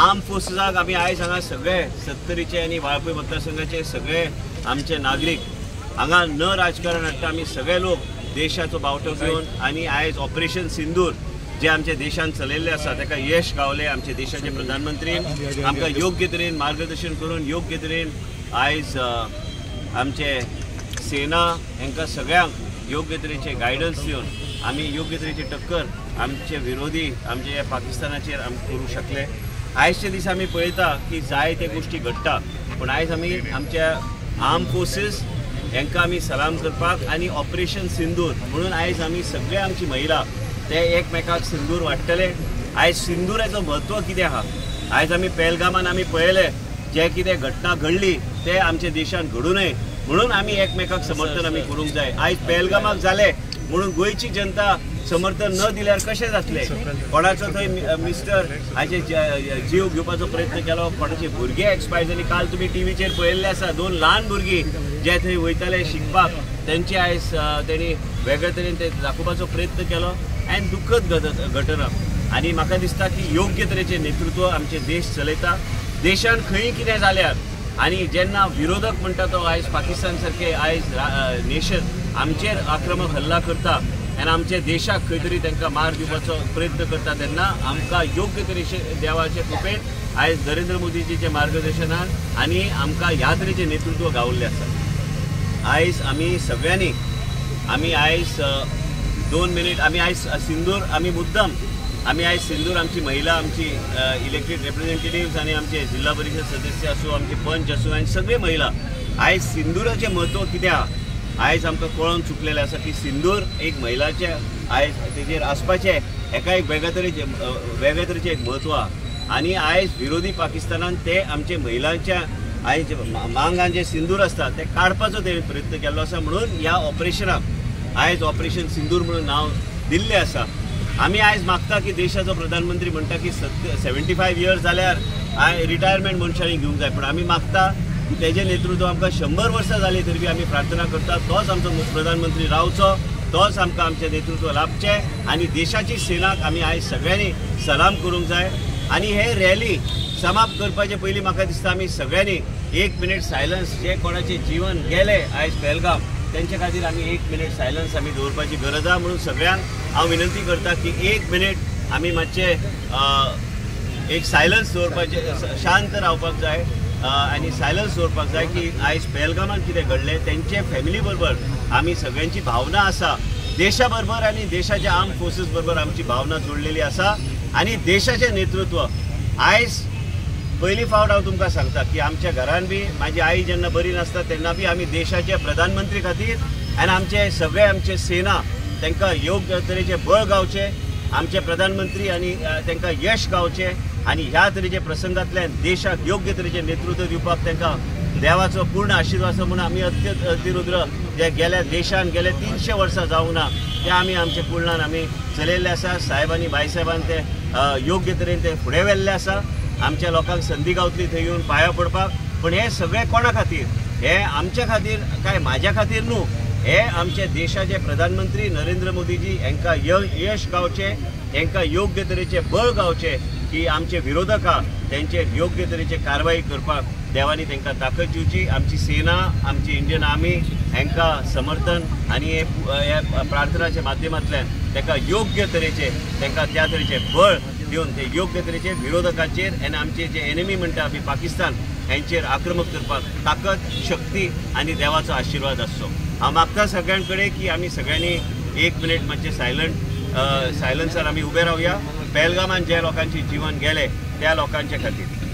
Arm फोर्सेसाक आमी आयज हांगा सगळे 70चे आनी वाळपय मतदारसंघाचे सगळे आमचे नागरीक हांगा न राजकारण हाडटा आमी सगळे लोक देशाचो बावटो घेवन आनी आयज ऑपरेशन सिंदूर जे आमच्या देशान चलयल्लें आसा ताका यश गावले आमचे देशाचे प्रधानमंत्रीन आमकां योग्य तरेन मार्गदर्शन करून योग्य तरेन आयज आमचे सेना हांकां सगळ्यांक योग्य तरेचे गायडन्स दिवन आमी योग्य तरेची टक्कर आमचे विरोधी आमचे पाकिस्तानाचेर आमी करूं शकले। आयजचे दीस आमी पळयता की जायते गोष्टी घडटा पूण आयज आमी आमच्या आर्म फोर्सीस हांकां आमी सलाम करपाक आनी ऑपरेशन सिंदूर म्हणून आयज आमी सगळे आमची महिला ते एकमेकाक सिंदूर वाडटले। आयज सिंदुराचो म्हत्व कितें आहा आयज आमी पहलगामान आमी पळयलें जे कितें घटना घडली ते आमच्या देशान घडू नये म्हणून आमी एकमेकाक समर्थन आमी करूंक जाय। आयज पहलगामाक जाले म्हणून गोंयची जनता समर्थन न दिल्यार कशें जातलें। कोणाचो थंय मिस्टर हाचे जीव घेवपाचो प्रयत्न केलो, कोणाचे भुरगे एक्सपायर जाली। काल तुमी टीव्हीचेर पळयल्लें आसा 2 ल्हान भुरगीं जे थंय वयताले शिकपाक तेंचे आयज तेणी वेगळे तरेन ते दाखोवपाचो प्रयत्न केलो आनी दुखद घटना। आनी म्हाका दिसता की योग्य तरेचें नेतृत्व आमचे देश चलयता। देशान खंय कितें जाल्यार आनी जेन्ना विरोधक म्हणटा तो आयज पाकिस्तान सारके आयज नेशन आमचेर आक्रमक हल्ला करता आनी आमच्या देशाक खंय तरी तांकां मार दिवपाचो प्रयत्न करता तेन्ना आमकां योग्य तरेचे देवाचे कृपेन आयज नरेंद्र मोदीजीच्या मार्गदर्शनान आनी आमकां ह्या तरेचें नेतृत्व गावल्लें आसा। आयज आमी सगळ्यांनी आमी आयज 2 मिनीट आमी आयज सिंदूर आमी मुद्दम आमी आयज सिंदूर आमची महिला आमची इलेक्टेड रिप्रेझेंटेटिव्स आनी आमचे जिल्हा परिषद सदस्य आसूं आमचे पंच आसूं आनी सगळे महिला आयज सिंदुराचें म्हत्व कितें आहा आयज आमकां कळोवन चुकलेलें आसा की सिंदूर एक महिलाचे आयज तेजेर आसपाचें हेका एक वेगळे तरेचें एक म्हत्व आहा। आनी आयज विरोधी पाकिस्तानान ते आमचे महिलांच्या आयज मांगान जे सिंदूर आसता ते काडपाचो तेणें प्रयत्न केल्लो आसा म्हणून ह्या ऑपरेशनाक आयज ऑपरेशन सिंदूर म्हणून नांव दिल्लें आसा। आमी आयज मागता की देशाचो प्रधानमंत्री म्हणटा की 75 इयर्स जाल्यार रिटायरमेंट मनशांनी घेवंक जाय पूण आमी मागता की तेजें नेतृत्व आमकां 100 वर्सां जाली तरी आमी प्रार्थना करता तोच आमचो प्रधानमंत्री रावचो तोच आमकां आमचें नेतृत्व लाभचें आनी देशाची सेनाक आमी आयज सगळ्यांनी सलाम करूंक जाय। आनी हे रॅली समाप्त करपाचे पयलीं म्हाका दिसता आमी सगळ्यांनी 1 मिनीट सायलन्स जे कोणाचें जीवन गेलें आयज पहलगाम तेंचे खातीर आमी 1 मिनीट सायलन्स आमी दवरपाची गरज आहा म्हणून सगळ्यांक हांव विनंती करता की 1 मिनीट आमी मातशे एक सायलन्स दवरपाचें शांत रावपाक जाय आनी सायलन्स दवरपाक जाय की आयज पहलगामान कितें घडलें तेंचे फॅमिली बरोबर आमी सगळ्यांची भावना आसा देशा बरोबर आनी देशाच्या आर्म फोर्सीस बरोबर आमची भावना जोडलेली आसा आनी देशाचें नेतृत्व आयज पयली फावट हांव तुमकां सांगता की आमच्या घरान बी म्हाजी आई जेन्ना बरी नासता तेन्ना बी आमी देशाचे प्रधानमंत्री खातीर आनी आमचे सगळे आमचे सेना तांकां योग्य तरेचें बळ गावचें आमचे प्रधानमंत्री आनी तांकां यश गावचें आनी ह्या तरेच्या प्रसंगांतल्यान देशाक योग्य तरेचें नेतृत्व दिवपाक तांकां देवाचो पूर्ण आशिर्वाद आसा म्हणून आमी अतिरुद्र जे गेल्या देशान गेले 300 वर्सां जावंक ना ते आमी आमच्या कुळान आमी चलयल्ले आसा। साहेबांनी बायसाहेबान ते योग्य तरेन ते फुडें व्हेल्ले आसा। आमच्या लोकांक संदी गावतली थंय येवन पांयां पडपाक पण हे सगळे कोणा खातीर हे आमच्या खातीर काय म्हाज्या खातीर न्हू हे आमचे देशाचे प्रधानमंत्री नरेंद्र मोदीजी हांकां यश गावचें हांकां योग्य तरेचे बळ गावचें की आमचे विरोधक आहा तेंचेर योग्य तरेचे कारवाई करपाक देवानी तांकां ताकद दिवची। आमची सेना आमची इंडियन आर्मी हांकां समर्थन आनी हे प्रार्थनाच्या माध्यमांतल्यान ताका योग्य तरेचे तांकां त्या तरेचे बळ दिवन ते योग्य तरेचे विरोधकांचेर आनी आमचे जे एनिमी म्हणटा आमी पाकिस्तान हांचेर आक्रमक करपाक ताकद शक्ती आनी देवाचो आशिर्वाद आसचो। हांव मागता सगळ्यां कडेन की आमी सगळ्यांनी 1 मिनीट मातशें सायलन्सार आमी उबे रावया पहलगामान जे लोकांचे जीवन गेले त्या लोकांचे खातीर।